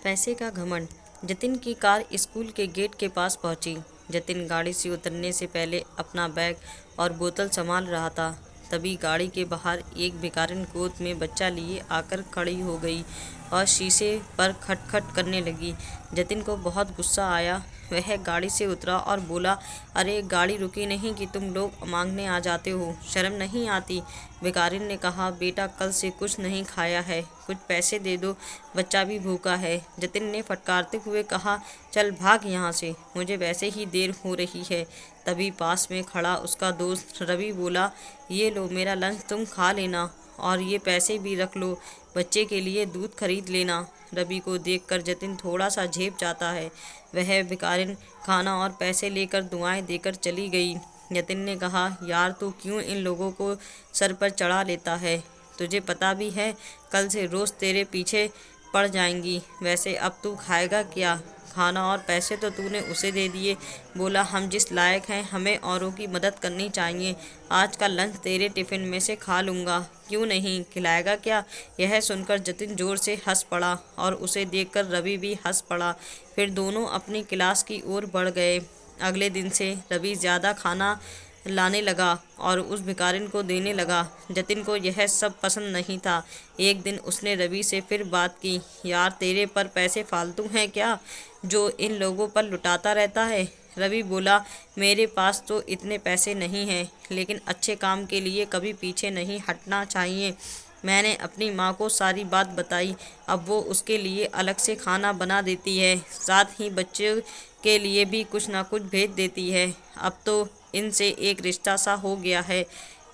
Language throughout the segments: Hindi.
पैसे का घमंड। जतिन की कार स्कूल के गेट के पास पहुंची। जतिन गाड़ी से उतरने से पहले अपना बैग और बोतल संभाल रहा था। तभी गाड़ी के बाहर एक भिखारिन गोद में बच्चा लिए आकर खड़ी हो गई और शीशे पर खटखट करने लगी। जतिन को बहुत गुस्सा आया। वह गाड़ी से उतरा और बोला, अरे गाड़ी रुकी नहीं कि तुम लोग मांगने आ जाते हो, शर्म नहीं आती। भिखारिन ने कहा, बेटा कल से कुछ नहीं खाया है, कुछ पैसे दे दो, बच्चा भी भूखा है। जतिन ने फटकारते हुए कहा, चल भाग यहाँ से, मुझे वैसे ही देर हो रही है। तभी पास में खड़ा उसका दोस्त रवि बोला, ये लो मेरा लंच तुम खा लेना और ये पैसे भी रख लो, बच्चे के लिए दूध खरीद लेना। रवि को देखकर जतिन थोड़ा सा झेप जाता है। वह भिखारिन खाना और पैसे लेकर दुआएं देकर चली गई। जतिन ने कहा, यार तू क्यों इन लोगों को सर पर चढ़ा लेता है? तुझे पता भी है कल से रोज़ तेरे पीछे पड़ जाएंगी। वैसे अब तू खाएगा क्या? खाना और पैसे तो तूने उसे दे दिए। बोला, हम जिस लायक हैं हमें औरों की मदद करनी चाहिए। आज का लंच तेरे टिफ़िन में से खा लूँगा। क्यों नहीं खिलाएगा क्या? यह सुनकर जतिन ज़ोर से हंस पड़ा और उसे देखकर रवि भी हंस पड़ा। फिर दोनों अपनी क्लास की ओर बढ़ गए। अगले दिन से रवि ज़्यादा खाना लाने लगा और उस भिखारिन को देने लगा। जतिन को यह सब पसंद नहीं था। एक दिन उसने रवि से फिर बात की, यार तेरे पर पैसे फालतू हैं क्या, जो इन लोगों पर लुटाता रहता है? रवि बोला, मेरे पास तो इतने पैसे नहीं हैं, लेकिन अच्छे काम के लिए कभी पीछे नहीं हटना चाहिए। मैंने अपनी माँ को सारी बात बताई। अब वो उसके लिए अलग से खाना बना देती है, साथ ही बच्चे के लिए भी कुछ ना कुछ भेज देती है। अब तो इनसे एक रिश्ता सा हो गया है।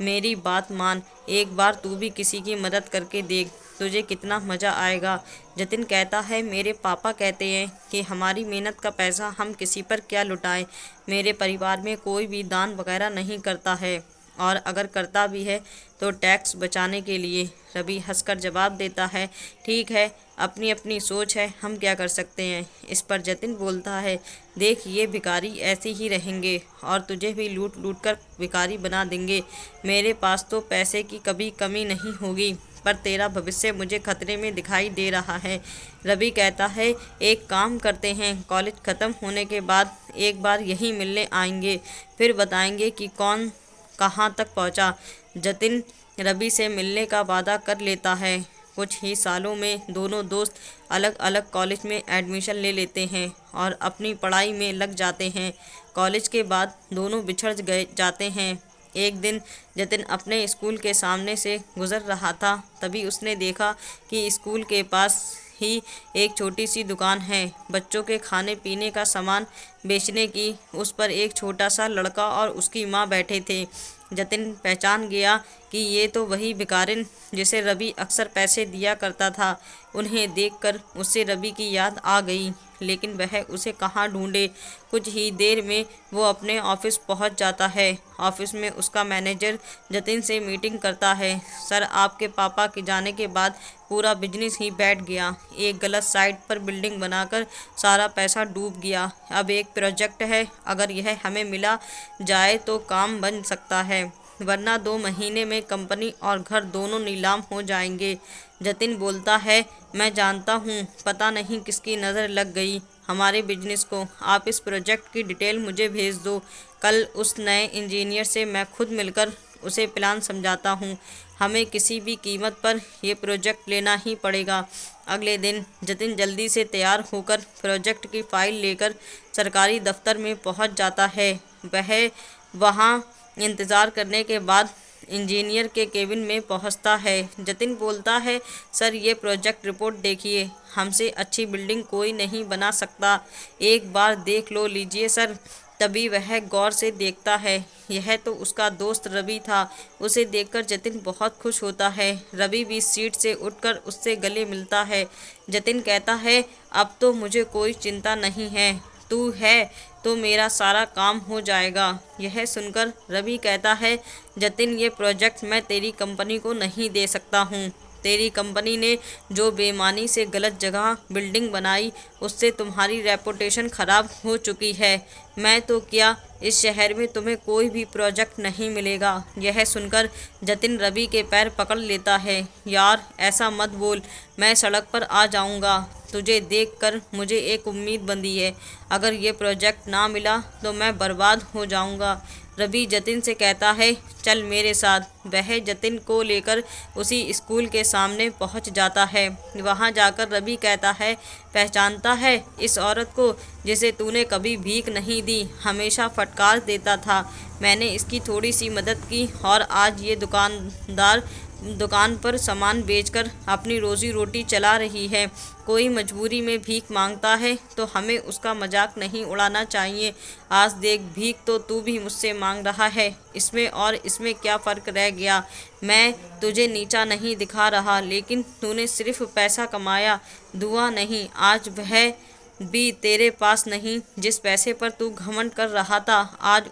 मेरी बात मान, एक बार तू भी किसी की मदद करके देख, तुझे कितना मज़ा आएगा। जतिन कहता है, मेरे पापा कहते हैं कि हमारी मेहनत का पैसा हम किसी पर क्या लुटाएं। मेरे परिवार में कोई भी दान वगैरह नहीं करता है, और अगर करता भी है तो टैक्स बचाने के लिए। रवि हंसकर जवाब देता है, ठीक है, अपनी अपनी सोच है, हम क्या कर सकते हैं। इस पर जतिन बोलता है, देख ये भिखारी ऐसे ही रहेंगे और तुझे भी लूट लूट कर भिखारी बना देंगे। मेरे पास तो पैसे की कभी कमी नहीं होगी, पर तेरा भविष्य मुझे खतरे में दिखाई दे रहा है। रवि कहता है, एक काम करते हैं, कॉलेज ख़त्म होने के बाद एक बार यहीं मिलने आएंगे, फिर बताएंगे कि कौन कहाँ तक पहुँचा। जतिन रवि से मिलने का वादा कर लेता है। कुछ ही सालों में दोनों दोस्त अलग अलग कॉलेज में एडमिशन ले लेते हैं और अपनी पढ़ाई में लग जाते हैं। कॉलेज के बाद दोनों बिछड़ गए जाते हैं। एक दिन जतिन अपने स्कूल के सामने से गुजर रहा था। तभी उसने देखा कि स्कूल के पास ही एक छोटी सी दुकान है, बच्चों के खाने पीने का सामान बेचने की। उस पर एक छोटा सा लड़का और उसकी माँ बैठे थे। जतिन पहचान गया कि ये तो वही भिखारिन जिसे रवि अक्सर पैसे दिया करता था। उन्हें देखकर उससे रवि की याद आ गई, लेकिन वह उसे कहाँ ढूंढे। कुछ ही देर में वो अपने ऑफिस पहुंच जाता है। ऑफिस में उसका मैनेजर जतिन से मीटिंग करता है। सर, आपके पापा के जाने के बाद पूरा बिजनेस ही बैठ गया। एक गलत साइट पर बिल्डिंग बनाकर सारा पैसा डूब गया। अब एक प्रोजेक्ट है, अगर यह हमें मिला जाए तो काम बन सकता है, वरना 2 महीने में कंपनी और घर दोनों नीलाम हो जाएंगे। जतिन बोलता है, मैं जानता हूँ, पता नहीं किसकी नज़र लग गई हमारे बिजनेस को। आप इस प्रोजेक्ट की डिटेल मुझे भेज दो। कल उस नए इंजीनियर से मैं खुद मिलकर उसे प्लान समझाता हूँ। हमें किसी भी कीमत पर यह प्रोजेक्ट लेना ही पड़ेगा। अगले दिन जतिन जल्दी से तैयार होकर प्रोजेक्ट की फाइल लेकर सरकारी दफ्तर में पहुँच जाता है। वह वहाँ इंतज़ार करने के बाद इंजीनियर के केबिन में पहुंचता है। जतिन बोलता है, सर ये प्रोजेक्ट रिपोर्ट देखिए, हमसे अच्छी बिल्डिंग कोई नहीं बना सकता, एक बार देख लो लीजिए सर। तभी वह गौर से देखता है, यह तो उसका दोस्त रवि था। उसे देखकर जतिन बहुत खुश होता है। रवि भी सीट से उठकर उससे गले मिलता है। जतिन कहता है, अब तो मुझे कोई चिंता नहीं है, तू है तो मेरा सारा काम हो जाएगा। यह सुनकर रवि कहता है, जतिन ये प्रोजेक्ट मैं तेरी कंपनी को नहीं दे सकता हूँ। तेरी कंपनी ने जो बेईमानी से गलत जगह बिल्डिंग बनाई, उससे तुम्हारी रेपुटेशन खराब हो चुकी है। मैं तो क्या, इस शहर में तुम्हें कोई भी प्रोजेक्ट नहीं मिलेगा। यह सुनकर जतिन रवि के पैर पकड़ लेता है। यार ऐसा मत बोल, मैं सड़क पर आ जाऊंगा। तुझे देखकर मुझे एक उम्मीद बंधी है। अगर ये प्रोजेक्ट ना मिला तो मैं बर्बाद हो जाऊंगा। रवि जतिन से कहता है, चल मेरे साथ। वह जतिन को लेकर उसी स्कूल के सामने पहुंच जाता है। वहां जाकर रवि कहता है, पहचानता है इस औरत को जिसे तूने कभी भीख नहीं दी, हमेशा फटकार देता था। मैंने इसकी थोड़ी सी मदद की और आज ये दुकान पर सामान बेचकर अपनी रोजी रोटी चला रही है। कोई मजबूरी में भीख मांगता है तो हमें उसका मजाक नहीं उड़ाना चाहिए। आज देख, भीख तो तू भी मुझसे मांग रहा है, इसमें और इसमें क्या फ़र्क रह गया। मैं तुझे नीचा नहीं दिखा रहा, लेकिन तूने सिर्फ पैसा कमाया, दुआ नहीं। आज वह भी तेरे पास नहीं। जिस पैसे पर तू घमंड कर रहा था, आज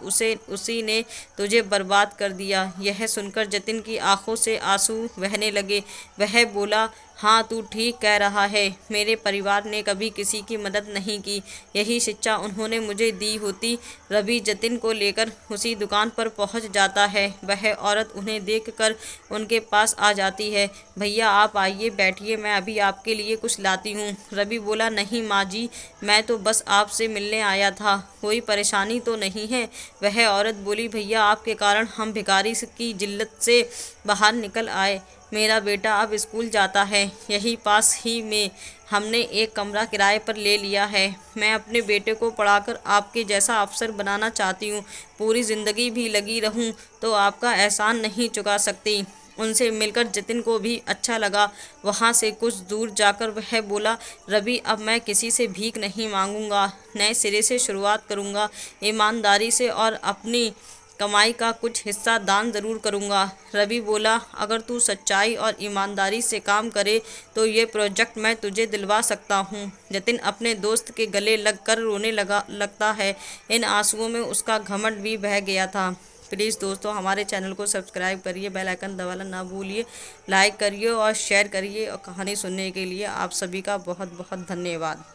उसी ने तुझे बर्बाद कर दिया। यह सुनकर जतिन की आंखों से आंसू बहने लगे। वह बोला, हाँ तू ठीक कह रहा है, मेरे परिवार ने कभी किसी की मदद नहीं की, यही शिक्षा उन्होंने मुझे दी होती। रवि जतिन को लेकर उसी दुकान पर पहुंच जाता है। वह औरत उन्हें देखकर उनके पास आ जाती है। भैया आप आइए, बैठिए, मैं अभी आपके लिए कुछ लाती हूँ। रवि बोला, नहीं माँ जी, मैं तो बस आपसे मिलने आया था, कोई परेशानी तो नहीं है। वह औरत बोली, भैया आपके कारण हम भिखारी की जिल्लत से बाहर निकल आए। मेरा बेटा अब स्कूल जाता है, यही पास ही में हमने एक कमरा किराए पर ले लिया है। मैं अपने बेटे को पढ़ाकर आपके जैसा अफसर बनाना चाहती हूँ। पूरी ज़िंदगी भी लगी रहूँ तो आपका एहसान नहीं चुका सकती। उनसे मिलकर जतिन को भी अच्छा लगा। वहाँ से कुछ दूर जाकर वह बोला, रवि अब मैं किसी से भीख नहीं मांगूंगा, नए सिरे से शुरुआत करूँगा, ईमानदारी से, और अपनी कमाई का कुछ हिस्सा दान ज़रूर करूँगा। रवि बोला, अगर तू सच्चाई और ईमानदारी से काम करे तो ये प्रोजेक्ट मैं तुझे दिलवा सकता हूँ। जतिन अपने दोस्त के गले लगकर रोने लगता है। इन आंसुओं में उसका घमंड भी बह गया था। प्लीज़ दोस्तों, हमारे चैनल को सब्सक्राइब करिए, बेल आइकन दबाना ना भूलिए, लाइक करिए और शेयर करिए। और कहानी सुनने के लिए आप सभी का बहुत बहुत धन्यवाद।